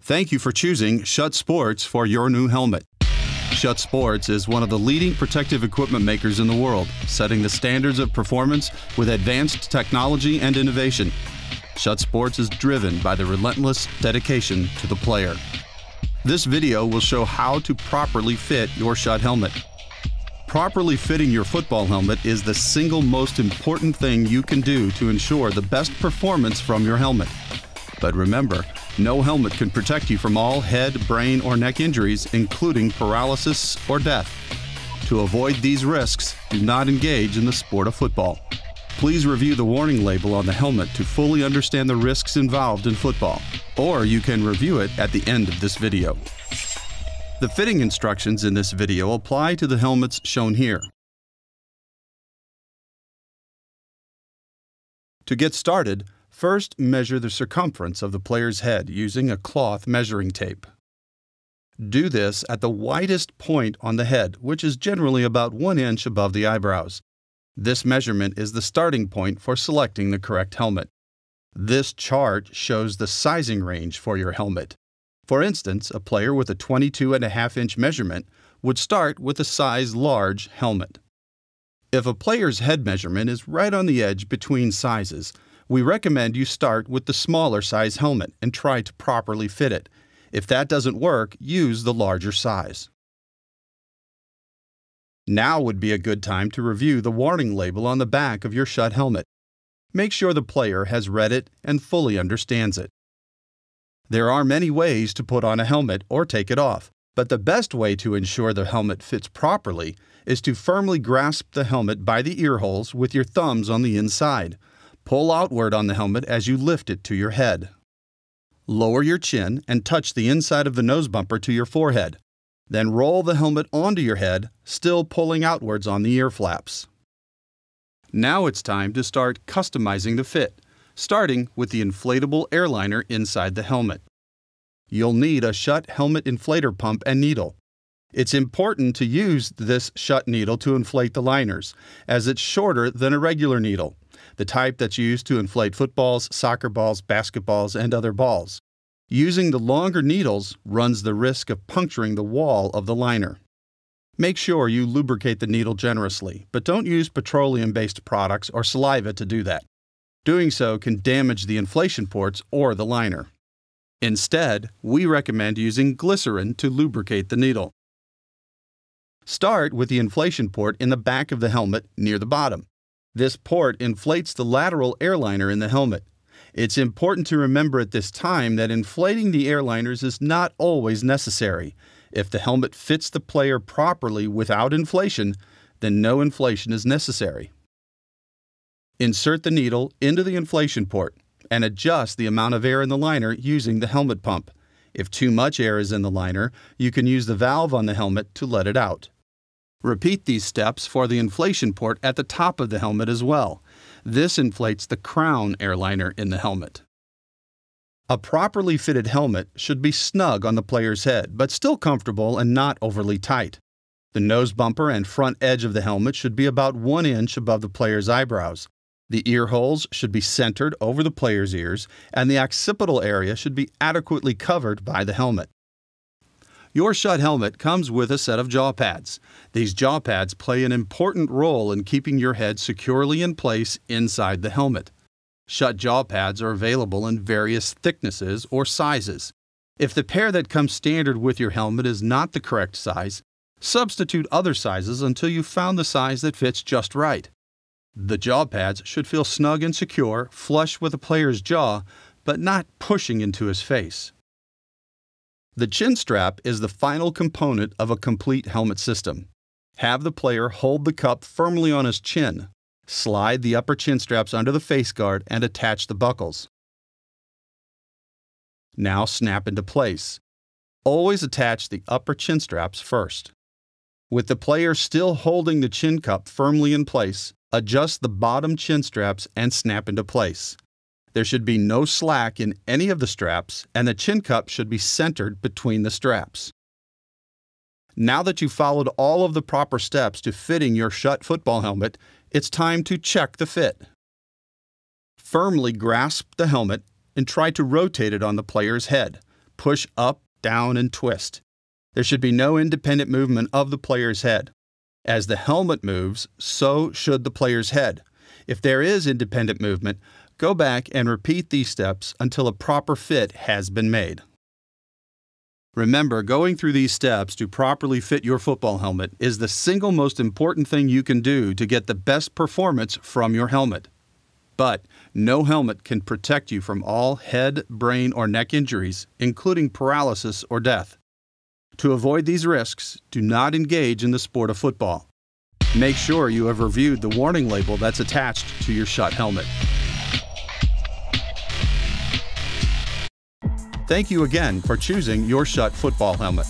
Thank you for choosing Schutt Sports for your new helmet. Schutt Sports is one of the leading protective equipment makers in the world, setting the standards of performance with advanced technology and innovation. Schutt Sports is driven by the relentless dedication to the player. This video will show how to properly fit your Schutt helmet. Properly fitting your football helmet is the single most important thing you can do to ensure the best performance from your helmet. But remember, no helmet can protect you from all head, brain, or neck injuries, including paralysis or death. To avoid these risks, do not engage in the sport of football. Please review the warning label on the helmet to fully understand the risks involved in football, or you can review it at the end of this video. The fitting instructions in this video apply to the helmets shown here. To get started, first measure the circumference of the player's head using a cloth measuring tape. Do this at the widest point on the head, which is generally about 1 inch above the eyebrows. This measurement is the starting point for selecting the correct helmet. This chart shows the sizing range for your helmet. For instance, a player with a 22.5-inch measurement would start with a size large helmet. If a player's head measurement is right on the edge between sizes, we recommend you start with the smaller size helmet and try to properly fit it. If that doesn't work, use the larger size. Now would be a good time to review the warning label on the back of your Schutt helmet. Make sure the player has read it and fully understands it. There are many ways to put on a helmet or take it off, but the best way to ensure the helmet fits properly is to firmly grasp the helmet by the ear holes with your thumbs on the inside. Pull outward on the helmet as you lift it to your head. Lower your chin and touch the inside of the nose bumper to your forehead. Then roll the helmet onto your head, still pulling outwards on the ear flaps. Now it's time to start customizing the fit, starting with the inflatable airliner inside the helmet. You'll need a Schutt helmet inflator pump and needle. It's important to use this Schutt needle to inflate the liners, as it's shorter than a regular needle, the type that's used to inflate footballs, soccer balls, basketballs, and other balls. Using the longer needles runs the risk of puncturing the wall of the liner. Make sure you lubricate the needle generously, but don't use petroleum-based products or saliva to do that. Doing so can damage the inflation ports or the liner. Instead, we recommend using glycerin to lubricate the needle. Start with the inflation port in the back of the helmet near the bottom. This port inflates the lateral airliner in the helmet. It's important to remember at this time that inflating the airliners is not always necessary. If the helmet fits the player properly without inflation, then no inflation is necessary. Insert the needle into the inflation port and adjust the amount of air in the liner using the helmet pump. If too much air is in the liner, you can use the valve on the helmet to let it out. Repeat these steps for the inflation port at the top of the helmet as well. This inflates the crown airliner in the helmet. A properly fitted helmet should be snug on the player's head, but still comfortable and not overly tight. The nose bumper and front edge of the helmet should be about 1 inch above the player's eyebrows. The ear holes should be centered over the player's ears, and the occipital area should be adequately covered by the helmet. Your Schutt helmet comes with a set of jaw pads. These jaw pads play an important role in keeping your head securely in place inside the helmet. Schutt jaw pads are available in various thicknesses or sizes. If the pair that comes standard with your helmet is not the correct size, substitute other sizes until you've found the size that fits just right. The jaw pads should feel snug and secure, flush with the player's jaw, but not pushing into his face. The chin strap is the final component of a complete helmet system. Have the player hold the cup firmly on his chin. Slide the upper chin straps under the face guard and attach the buckles. Now snap into place. Always attach the upper chin straps first. With the player still holding the chin cup firmly in place, adjust the bottom chin straps and snap into place. There should be no slack in any of the straps, and the chin cup should be centered between the straps. Now that you've followed all of the proper steps to fitting your Schutt football helmet, it's time to check the fit. Firmly grasp the helmet and try to rotate it on the player's head. push up, down, and twist. There should be no independent movement of the player's head. As the helmet moves, so should the player's head. If there is independent movement, go back and repeat these steps until a proper fit has been made. Remember, going through these steps to properly fit your football helmet is the single most important thing you can do to get the best performance from your helmet. But no helmet can protect you from all head, brain, or neck injuries, including paralysis or death. To avoid these risks, do not engage in the sport of football. Make sure you have reviewed the warning label that's attached to your Schutt helmet. Thank you again for choosing your Schutt football helmet.